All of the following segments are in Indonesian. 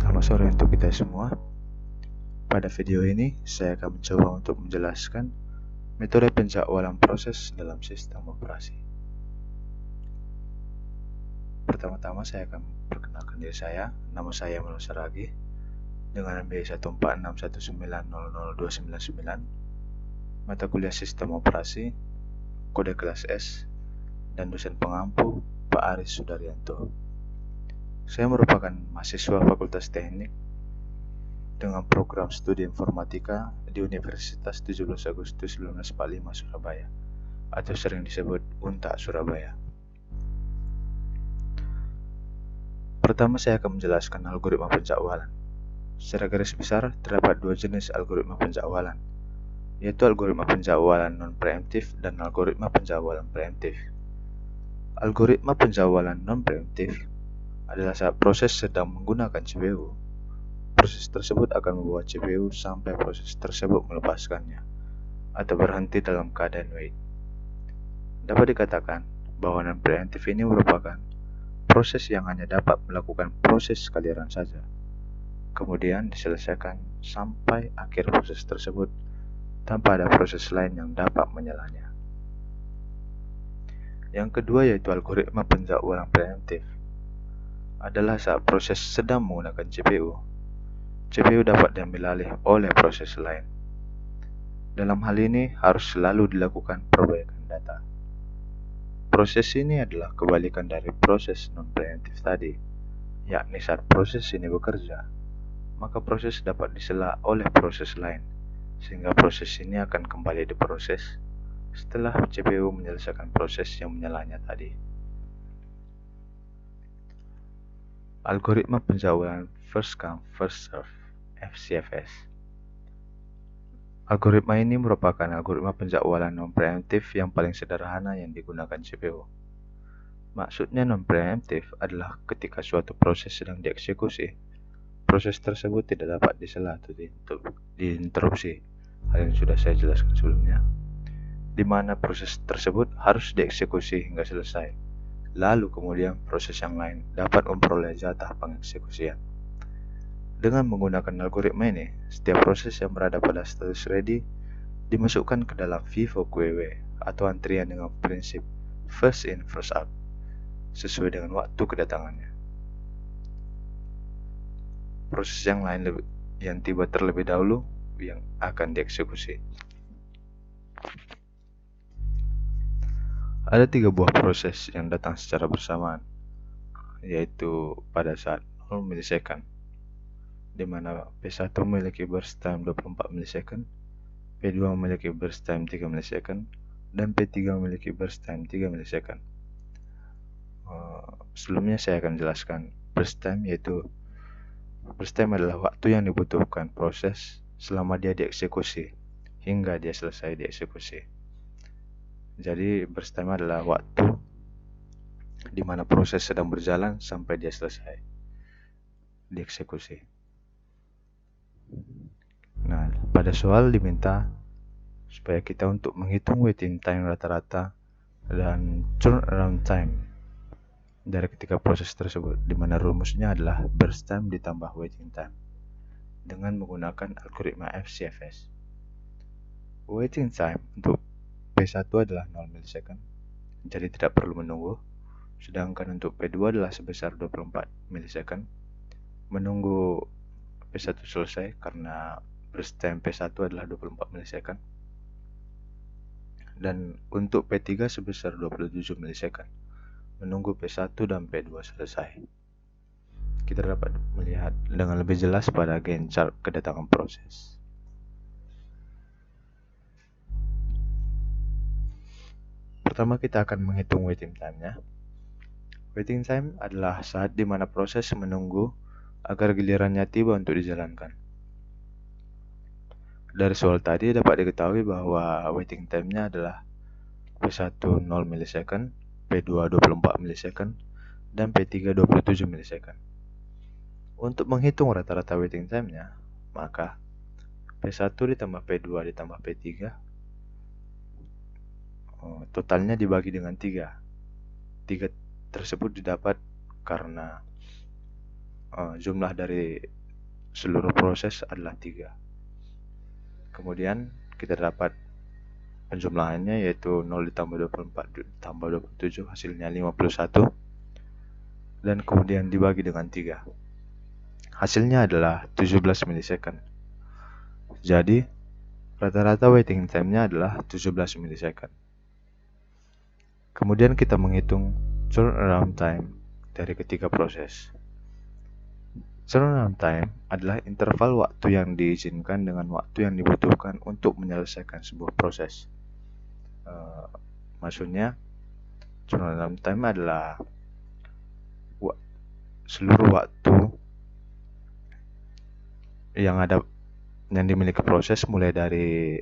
Selamat sore untuk kita semua. Pada video ini, saya akan mencoba untuk menjelaskan metode penjadwalan proses dalam sistem operasi. Pertama-tama saya akan perkenalkan diri saya. Nama saya Manu Saragi dengan NB 14619000299, mata kuliah sistem operasi, kode kelas S, dan dosen pengampu Pak Aris Sudaryanto. Saya merupakan mahasiswa Fakultas Teknik dengan program studi informatika di Universitas 17 Agustus 1945 Surabaya, atau sering disebut UNTA Surabaya. Pertama, saya akan menjelaskan algoritma penjadwalan. Secara garis besar, terdapat dua jenis algoritma penjadwalan, yaitu algoritma penjadwalan non-preemptif dan algoritma penjadwalan preemptif. Algoritma penjadwalan non-preemptif adalah saat proses sedang menggunakan CPU. Proses tersebut akan membawa CPU sampai proses tersebut melepaskannya atau berhenti dalam keadaan wait. Dapat dikatakan bahwa non-preemptif ini merupakan proses yang hanya dapat melakukan proses sekaliran saja, kemudian diselesaikan sampai akhir proses tersebut tanpa ada proses lain yang dapat menyalahnya. Yang kedua yaitu algoritma penjadwalan preemptif adalah saat proses sedang menggunakan CPU dapat diambil alih oleh proses lain. Dalam hal ini harus selalu dilakukan perbaikan data. Proses ini adalah kebalikan dari proses non-preemptif tadi, yakni saat proses ini bekerja, maka proses dapat disela oleh proses lain, sehingga proses ini akan kembali diproses setelah CPU menyelesaikan proses yang menyalahnya tadi. Algoritma penjadwalan first come first serve (FCFS). Algoritma ini merupakan algoritma penjadwalan non-preemptif yang paling sederhana yang digunakan CPU. Maksudnya non-preemptif adalah ketika suatu proses sedang dieksekusi, proses tersebut tidak dapat disela atau diinterupsi, hal yang sudah saya jelaskan sebelumnya, di mana proses tersebut harus dieksekusi hingga selesai. Lalu kemudian proses yang lain dapat memperoleh jatah pengeksekusian. Dengan menggunakan algoritma ini, setiap proses yang berada pada status ready dimasukkan ke dalam FIFO QEW atau antrian dengan prinsip first in first out sesuai dengan waktu kedatangannya. Proses yang lain yang tiba terlebih dahulu yang akan dieksekusi. Ada 3 buah proses yang datang secara bersamaan, yaitu pada saat 0 milisecond, di mana P1 memiliki burst time 24 milisecond, P2 memiliki burst time 3 milisecond, dan P3 memiliki burst time 3 milisecond. Sebelumnya saya akan jelaskan burst time, yaitu burst time adalah waktu yang dibutuhkan proses selama dia dieksekusi hingga dia selesai dieksekusi. Jadi burst time adalah waktu di mana proses sedang berjalan sampai dia selesai dieksekusi. Nah, pada soal diminta supaya kita untuk menghitung waiting time rata-rata dan turnaround time dari ketika proses tersebut, di mana rumusnya adalah burst time ditambah waiting time dengan menggunakan algoritma FCFS. Waiting time untuk P1 adalah 0 milisecond, jadi tidak perlu menunggu. Sedangkan untuk P2 adalah sebesar 24 milisecond. Menunggu P1 selesai karena burst time P1 adalah 24 milisecond. Dan untuk P3 sebesar 27 milisecond. Menunggu P1 dan P2 selesai. Kita dapat melihat dengan lebih jelas pada Gantt chart kedatangan proses. Pertama kita akan menghitung waiting time-nya. Waiting time adalah saat di mana proses menunggu agar gilirannya tiba untuk dijalankan. Dari soal tadi dapat diketahui bahwa waiting time-nya adalah P1 0 milisecond, P2 24 milisecond, dan P3 27 milisecond. Untuk menghitung rata-rata waiting time-nya, maka P1 ditambah P2 ditambah P3 totalnya dibagi dengan 3. 3 tersebut didapat karena jumlah dari seluruh proses adalah 3. Kemudian kita dapat penjumlahannya, yaitu 0 ditambah 24 ditambah 27 hasilnya 51, dan kemudian dibagi dengan 3. Hasilnya adalah 17 milisecond. Jadi rata-rata waiting time-nya adalah 17 milisecond. Kemudian kita menghitung turnaround time dari ketiga proses. Turnaround time adalah interval waktu yang diizinkan dengan waktu yang dibutuhkan untuk menyelesaikan sebuah proses. Maksudnya, turnaround time adalah seluruh waktu yang dimiliki proses, mulai dari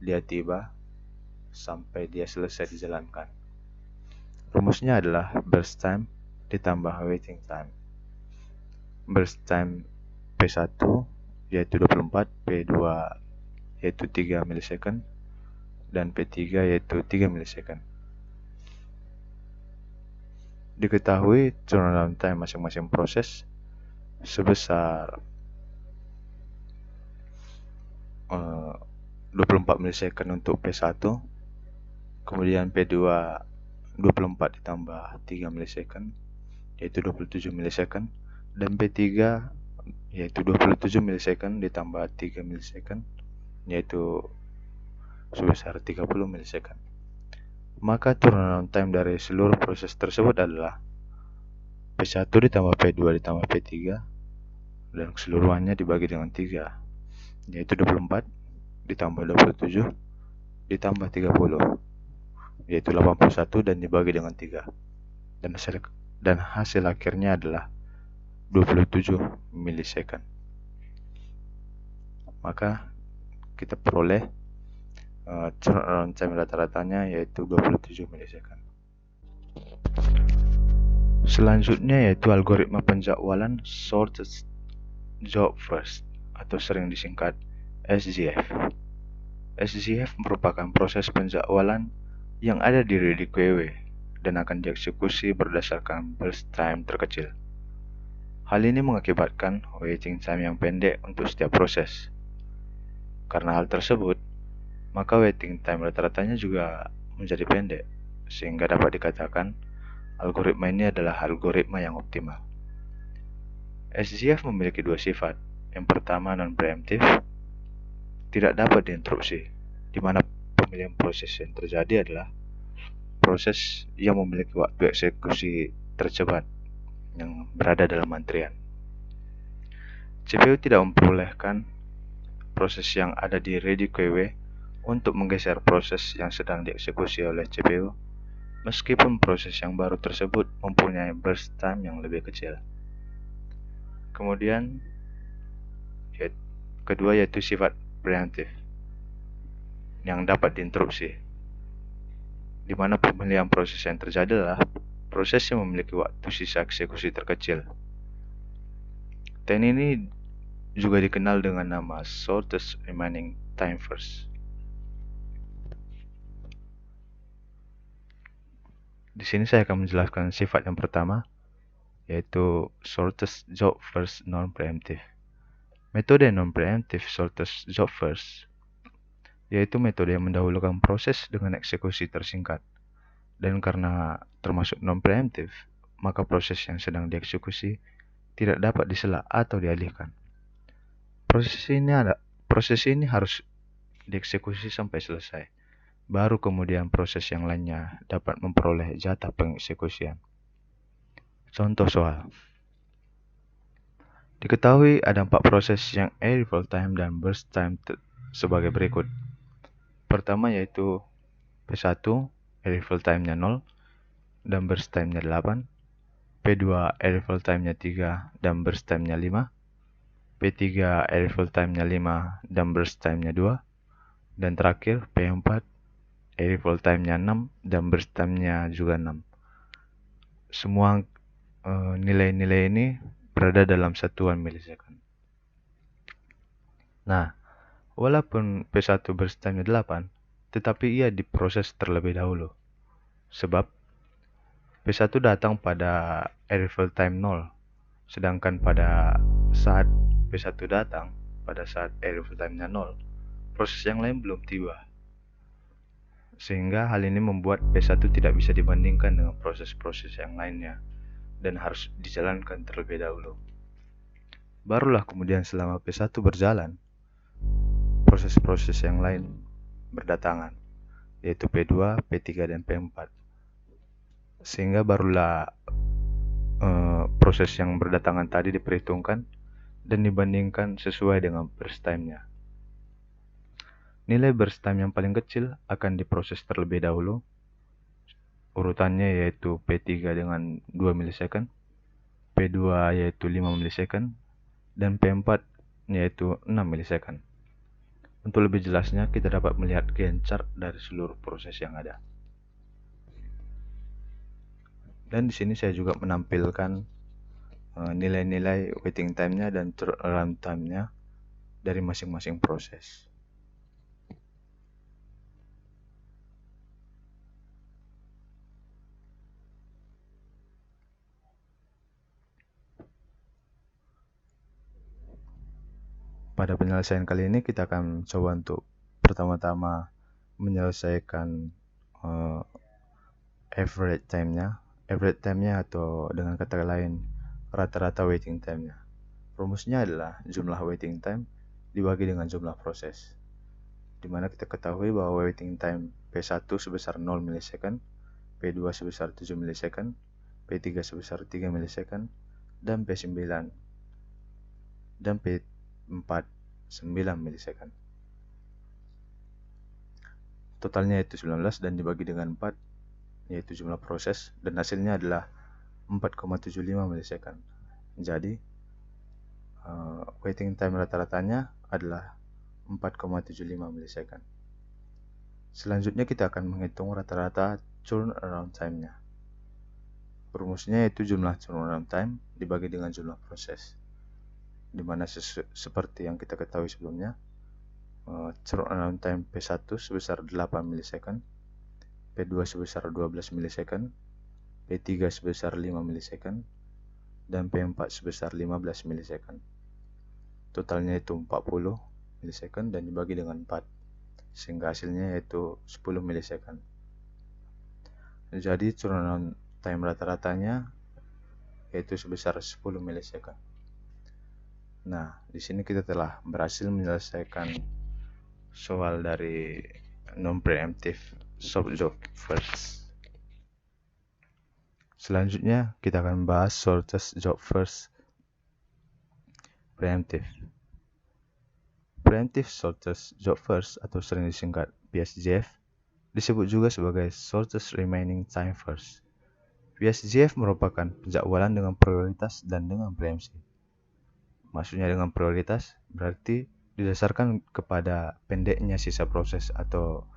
dia tiba sampai dia selesai dijalankan. Rumusnya adalah burst time ditambah waiting time. Burst time P1 yaitu 24, P2 yaitu 3 milisecond, dan P3 yaitu 3 milisecond. Diketahui turnaround time masing-masing proses sebesar 24 milisecond untuk P1, kemudian P2 24 ditambah 3 milisecond yaitu 27 milisecond, dan P3 yaitu 27 milisecond ditambah 3 milisecond yaitu sebesar 30 milisecond. Maka turnaround time dari seluruh proses tersebut adalah P1 ditambah P2 ditambah P3 dan keseluruhannya dibagi dengan 3, yaitu 24 ditambah 27 ditambah 30 yaitu 81, dan dibagi dengan 3, dan hasil akhirnya adalah 27 milisecond. Maka kita peroleh turnaround time rata-ratanya yaitu 27 milisecond. Selanjutnya yaitu algoritma penjadwalan Shortest Job First atau sering disingkat SJF. SJF merupakan proses penjadwalan yang ada di ReadyQW dan akan dieksekusi berdasarkan burst time terkecil. Hal ini mengakibatkan waiting time yang pendek untuk setiap proses. Karena hal tersebut, maka waiting time rata-ratanya juga menjadi pendek, sehingga dapat dikatakan algoritma ini adalah algoritma yang optimal. SJF memiliki dua sifat. Yang pertama, non-preemptive, tidak dapat diinterupsi, di mana pemilihan proses yang terjadi adalah proses yang memiliki waktu eksekusi tercepat yang berada dalam antrian. CPU tidak memperbolehkan proses yang ada di ReadyQW untuk menggeser proses yang sedang dieksekusi oleh CPU, meskipun proses yang baru tersebut mempunyai burst time yang lebih kecil. Kemudian, kedua yaitu sifat preemptive yang dapat diinterupsi, di mana pemilihan proses yang terjadi adalah proses yang memiliki waktu sisa eksekusi terkecil. Teknik ini juga dikenal dengan nama shortest remaining time first. Di sini saya akan menjelaskan sifat yang pertama, yaitu shortest job first non-preemptive. Metode non-preemptive shortest job first yaitu metode yang mendahulukan proses dengan eksekusi tersingkat. Dan karena termasuk non-preemptive, maka proses yang sedang dieksekusi tidak dapat disela atau dialihkan. Proses ini harus dieksekusi sampai selesai. Baru kemudian proses yang lainnya dapat memperoleh jatah pengeksekusian. Contoh soal. Diketahui ada 4 proses yang arrival time dan burst time sebagai berikut. Pertama yaitu P1, arrival time-nya 0 dan burst time-nya 8. P2, arrival time-nya 3 dan burst time-nya 5. P3, arrival time-nya 5 dan burst time-nya 2. Dan terakhir P4, arrival time-nya 6 dan burst time-nya juga 6. Semua nilai-nilai ini berada dalam satuan milisecond. Nah, walaupun P1 burst time-nya 8, tetapi ia diproses terlebih dahulu. Sebab P1 datang pada arrival time 0 Sedangkan pada saat P1 datang, pada saat arrival time-nya 0, proses yang lain belum tiba. Sehingga hal ini membuat P1 tidak bisa dibandingkan dengan proses-proses yang lainnya dan harus dijalankan terlebih dahulu. Barulah kemudian selama P1 berjalan, proses-proses yang lain berdatangan, yaitu P2, P3, dan P4. Sehingga barulah proses yang berdatangan tadi diperhitungkan dan dibandingkan sesuai dengan burst time-nya. Nilai burst time yang paling kecil akan diproses terlebih dahulu. Urutannya yaitu P3 dengan 2 milisecond, P2 yaitu 5 milisecond, dan P4 yaitu 6 milisecond. Untuk lebih jelasnya, kita dapat melihat Gantt chart dari seluruh proses yang ada. Dan di sini saya juga menampilkan nilai-nilai waiting time-nya dan turnaround time-nya dari masing-masing proses. Pada penyelesaian kali ini kita akan coba untuk pertama-tama menyelesaikan average time-nya. Average time-nya atau dengan kata lain rata-rata waiting time-nya. Rumusnya adalah jumlah waiting time dibagi dengan jumlah proses. Di mana kita ketahui bahwa waiting time P1 sebesar 0 milisecond, P2 sebesar 7 milisecond, P3 sebesar 3 milisecond, dan P9 dan P4 9 milisecond. Totalnya yaitu 19 dan dibagi dengan 4 yaitu jumlah proses, dan hasilnya adalah 4,75 milisecond. Jadi waiting time rata-ratanya adalah 4,75 milisecond. Selanjutnya kita akan menghitung rata-rata turnaround time-nya. Rumusnya yaitu jumlah turnaround time dibagi dengan jumlah proses, dimana seperti yang kita ketahui sebelumnya, turnaround time P1 sebesar 8 milisecond, P2 sebesar 12 milisecond, P3 sebesar 5 milisecond, dan P4 sebesar 15 milisecond. Totalnya itu 40 milisecond dan dibagi dengan 4, sehingga hasilnya yaitu 10 milisecond. Jadi turnaround time rata-ratanya yaitu sebesar 10 milisecond. Nah, di sini kita telah berhasil menyelesaikan soal dari non-preemptive solve job first. Selanjutnya kita akan bahas shortest job first preemptive. Preemptive shortest job first atau sering disingkat PSJF disebut juga sebagai shortest remaining time first. PSJF merupakan penjadwalan dengan prioritas dan dengan preempsi. Maksudnya dengan prioritas berarti didasarkan kepada pendeknya sisa proses atau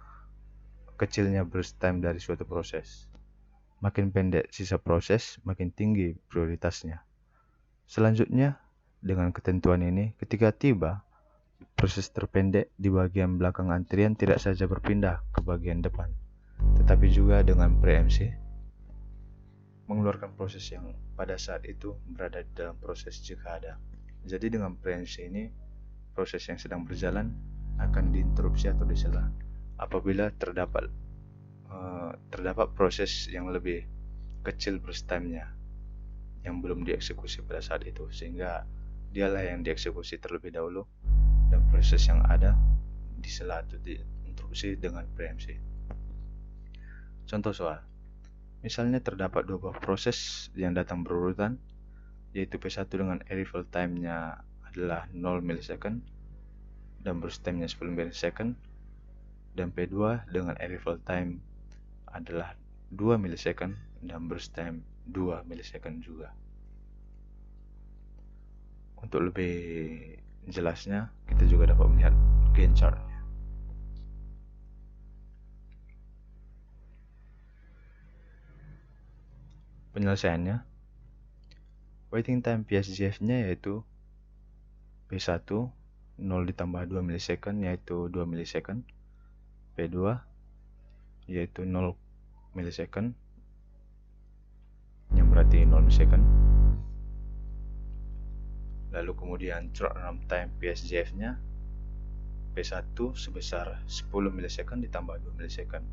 kecilnya burst time dari suatu proses. Makin pendek sisa proses, makin tinggi prioritasnya. Selanjutnya, dengan ketentuan ini, ketika tiba, proses terpendek di bagian belakang antrian tidak saja berpindah ke bagian depan, tetapi juga dengan preempsi, mengeluarkan proses yang pada saat itu berada di dalam proses jika ada. Jadi dengan preempsi ini, proses yang sedang berjalan akan diinterupsi atau disela apabila terdapat proses yang lebih kecil burst time-nya yang belum dieksekusi pada saat itu, sehingga dialah yang dieksekusi terlebih dahulu dan proses yang ada disela atau diinterupsi dengan preempsi. Contoh soal, misalnya terdapat dua buah proses yang datang berurutan, yaitu P1 dengan arrival time-nya adalah 0 milisecond dan burst time-nya 10 milisecond, dan P2 dengan arrival time adalah 2 milisecond dan burst time 2 milisecond juga. Untuk lebih jelasnya, kita juga dapat melihat Gantt chart-nya. Penyelesaiannya, waiting time PSJF-nya yaitu P1 0 ditambah 2 milisecond yaitu 2 milisecond, P2 yaitu 0 milisecond yang berarti 0 milisecond, Lalu kemudian turnaround time PSJF-nya P1 sebesar 10 milisecond ditambah 2 milisecond,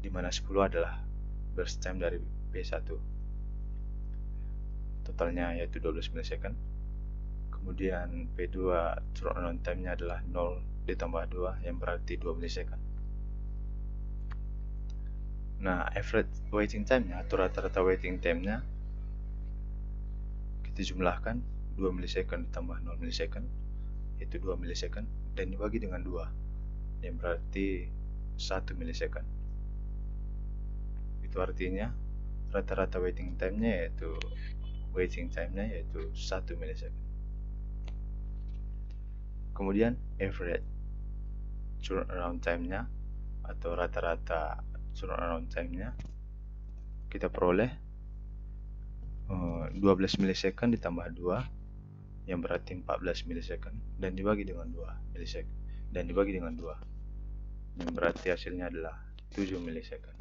di mana 10 adalah burst time dari P1. Totalnya yaitu 12 milisecond. Kemudian P2 turnaround time-nya adalah 0 ditambah 2 yang berarti 2 milisecond. Nah, average waiting time-nya atau rata-rata waiting time-nya kita jumlahkan 2 milisecond ditambah 0 milisecond yaitu 2 milisecond dan dibagi dengan 2 yang berarti 1 milisecond. Itu artinya rata-rata waiting time-nya yaitu 1 milisecond. Kemudian average turnaround time-nya atau rata-rata turnaround time-nya kita peroleh 12 milisecond ditambah 2 yang berarti 14 milisecond dan dibagi dengan 2 milisecond dan dibagi dengan 2 yang berarti hasilnya adalah 7 milisecond.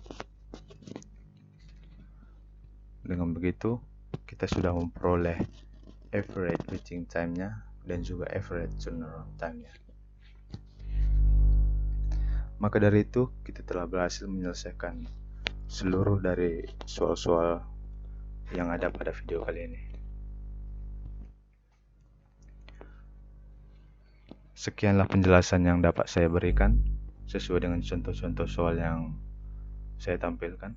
Dengan begitu kita sudah memperoleh average waiting time-nya dan juga average turnaround time-nya. Maka dari itu kita telah berhasil menyelesaikan seluruh dari soal-soal yang ada pada video kali ini. Sekianlah penjelasan yang dapat saya berikan sesuai dengan contoh-contoh soal yang saya tampilkan.